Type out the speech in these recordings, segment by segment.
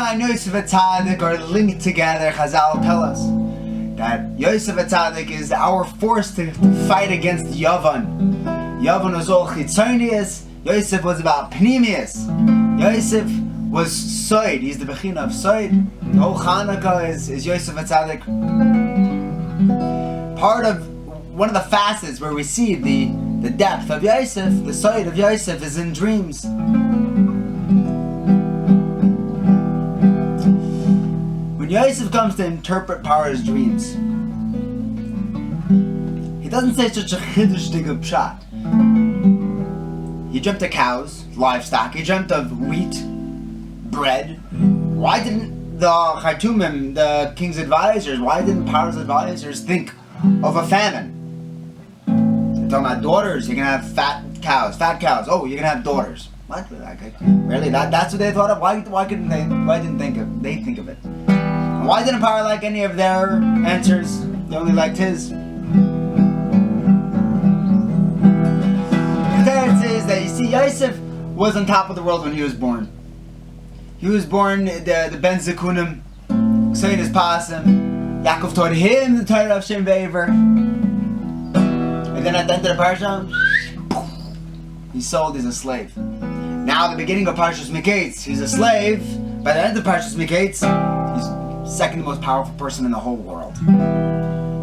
and Yosef HaTzadik are linked together. Chazal tell us that Yosef HaTzadik is our force to fight against Yavan. Yavan was all chitzonius. Yosef was about pnimius. Yosef was Soid. He's the Bechina of Soid. The whole Chanukah is Yosef HaTzadik. Part of one of the facets where we see the depth of Yosef, the Soid of Yosef, is in dreams. When Yosef comes to interpret Paro's dreams, he doesn't say such a chiddush dig pshat. He dreamt of cows, livestock. He dreamt of wheat, bread. Why didn't the Chaitumim, the king's advisors, why didn't Paro's advisors think of a famine? They're talking about daughters. You're gonna have fat cows. Oh, you're gonna have daughters. What? Really? That's what they thought of? Why couldn't they? Why didn't they think of it? And why didn't Paro like any of their answers? They only liked his. The third is that you see, Yosef was on top of the world when he was born. He was born the Ben Zekunim, Kseinis Pasim. Yaakov taught him the Torah of Shem Ve'ever. And then at the end of the Parsha, he's sold as a slave. Now the beginning of Parshas Mikeitz, he's a slave. By the end of Parshas Mikeitz, he's the second most powerful person in the whole world.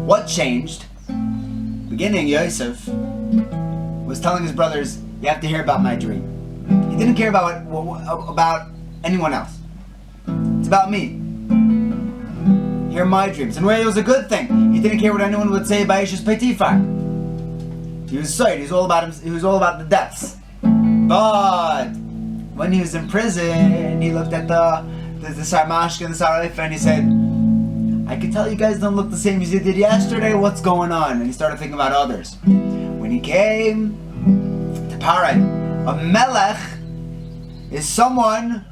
What changed? Beginning, Yosef was telling his brothers, you have to hear about my dream. He didn't care about anyone else. It's about me. Hear my dreams. And it was a good thing. He didn't care what anyone would say by Ishus Peitifar. He was Soid. He was all about him. He was all about the depths. But when he was in prison, he looked at the Sarmashka and the Sarif, and he said, I can tell you guys don't look the same as you did yesterday. What's going on? And he started thinking about others. When he came to Parai, a melech is someone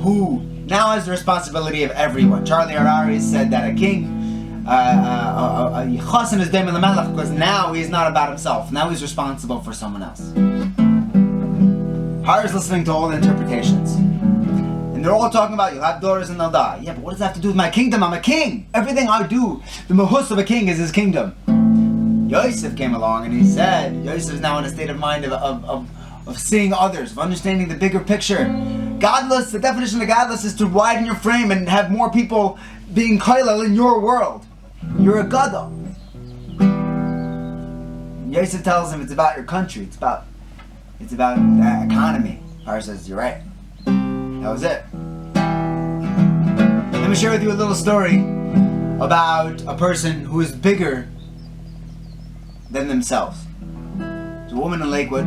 who now has the responsibility of everyone. Charlie Harari said that a king, Yichasin is Dema Melech, because now he's not about himself. Now he's responsible for someone else. Harari is listening to all the interpretations. And they're all talking about, you'll have daughters and they'll die. Yeah, but what does that have to do with my kingdom? I'm a king. Everything I do, the mahus of a king is his kingdom. Yosef came along and he said, Yosef is now in a state of mind of seeing others, of understanding the bigger picture. Godless, the definition of godless is to widen your frame and have more people being koilel in your world. You're a gadol. Yosef tells him it's about your country. It's about the economy. Parshas says, you're right. That was it. Let me share with you a little story about a person who is bigger than themselves. There's a woman in Lakewood,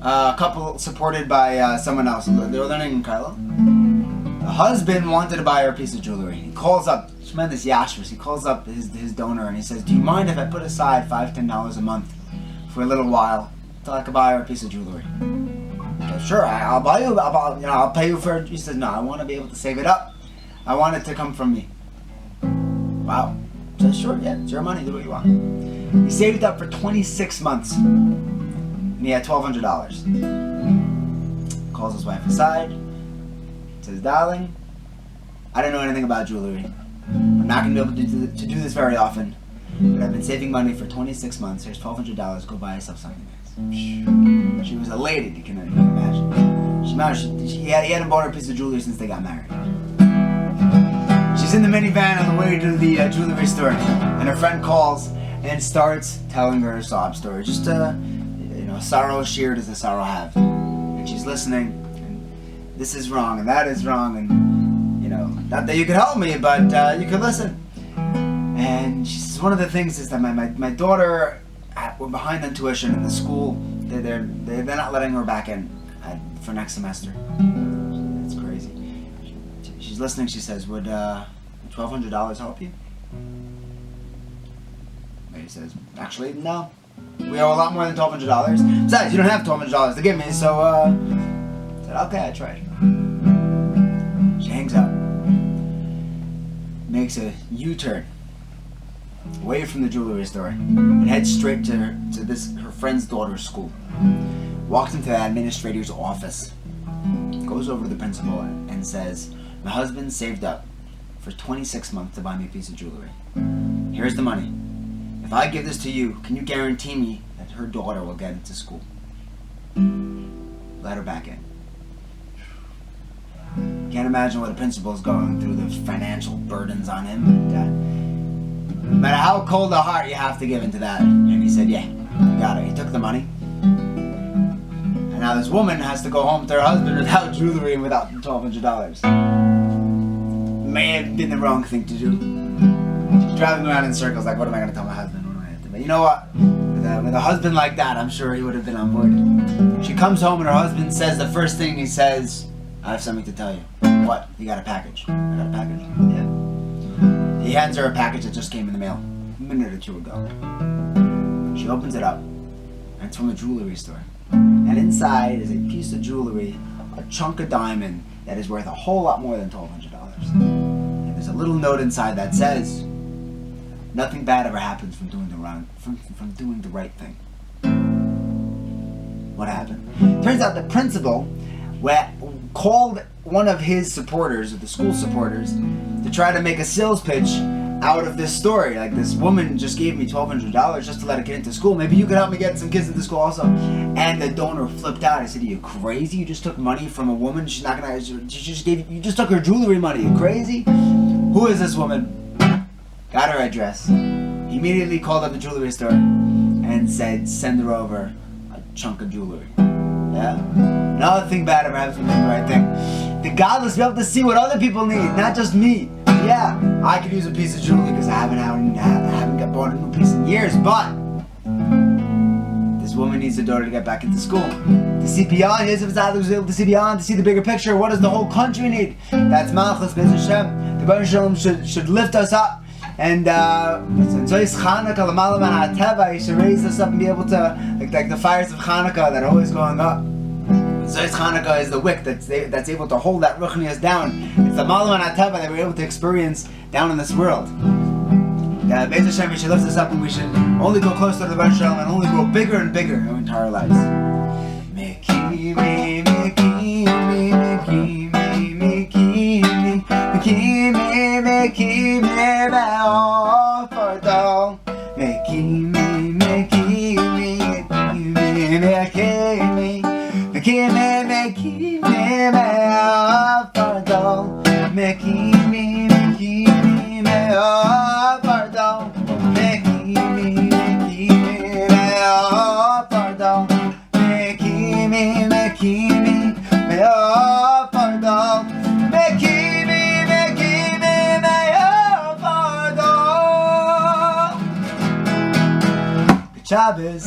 a couple supported by someone else. They were learning in Kailo. The husband wanted to buy her a piece of jewelry. He calls up, tremendous yashvus, he calls up his donor and he says, do you mind if I put aside $5-10 a month for a little while till I could buy her a piece of jewelry? Sure, I'll buy you. I'll pay you for it. He says, no, I want to be able to save it up. I want it to come from me. Wow. He says, sure, yeah, it's your money. Do what you want. He saved up for 26 months, and he had $1,200. Calls his wife aside. Says, darling, I don't know anything about jewelry. I'm not going to be able to do this very often, but I've been saving money for 26 months. Here's $1,200. Go buy yourself something nice. She was elated, you can imagine. He hadn't bought her a piece of jewelry since they got married. She's in the minivan on the way to the jewelry store, and her friend calls and starts telling her a sob story. Just sorrow shared as a sorrow have. And she's listening, and this is wrong, and that is wrong, and not that you could help me, but you could listen. And she says, one of the things is that my daughter, we're behind on tuition in the school. They're not letting her back in for next semester. That's crazy. She's listening. She says, would $1,200 help you? He says, actually, no. We owe a lot more than $1,200. Besides, you don't have $1,200 to give me, so I said, okay, I tried. She hangs up, makes a U-turn away from the jewelry store and heads straight to her friend's daughter's school. Walks into the administrator's office, goes goes over to the principal and says, my husband saved up for 26 months to buy me a piece of jewelry. Here's the money. If I give this to you, can you guarantee me that her daughter will get into school? Let her back in. Can't imagine what a principal's going through, the financial burdens on him. No matter how cold a heart you have to give into that. And he said, yeah, you got it. He took the money. And now this woman has to go home to her husband without jewelry and without $1,200. May have been the wrong thing to do. She's driving around in circles like, what am I going to tell my husband? What am I going to do? But you know what? With a husband like that, I'm sure he would have been on board. She comes home and her husband says, the first thing he says, I have something to tell you. What? You got a package. I got a package? Yeah. He hands her a package that just came in the mail a minute or two ago. She opens it up, and it's from a jewelry store. And inside is a piece of jewelry, a chunk of diamond that is worth a whole lot more than $1,200. And there's a little note inside that says, nothing bad ever happens from doing the right thing. What happened? Turns out the principal called one of his supporters, or the school supporters, to try to make a sales pitch out of this story. Like, this woman just gave me $1,200 just to let a kid into school. Maybe you could help me get some kids into school also. And the donor flipped out. He said, are you crazy? You just took money from a woman. She's not gonna. You just took her jewelry money. You crazy? Who is this woman? Got her address. He immediately called up the jewelry store and said, send her over a chunk of jewelry. Yeah? Nothing bad ever happens from doing the right thing. The godless be able to see what other people need, not just me. Yeah, I could use a piece of jewelry because I haven't got bought a new piece in years, but this woman needs her daughter to get back into school. To see beyond, Yosef Tzaddik was able to see beyond, to see the bigger picture. What does the whole country need? That's Malchus, Be'ez Hashem. The Baruch Shalom should lift us up. And so is Chanukah, L'malam and Ateva, he should raise us up and be able to, like the fires of Chanukah that are always going up. So is Chanukah is the wick that's able to hold that Ruchnias down. It's the Malam and Ateva that we're able to experience down in this world. Be'ez Hashem, he should lift us up, and we should only go closer to the Baruch Shalom and only grow bigger and bigger in our entire lives. Mekimi, mekimi, mekimi, mekimi, mekimi, mekimi, me'ofardo. Mekimi, mekimi, mekimi, mekimi. Mekimi, mekimi, me'ofardo. Mekimi, mekimi, me'ofardo. Mekimi, mekimi, me'ofardo. Mekimi, mekimi, me'ofardo. Mekimi, mekimi, me'ofardo. Good Shabbos.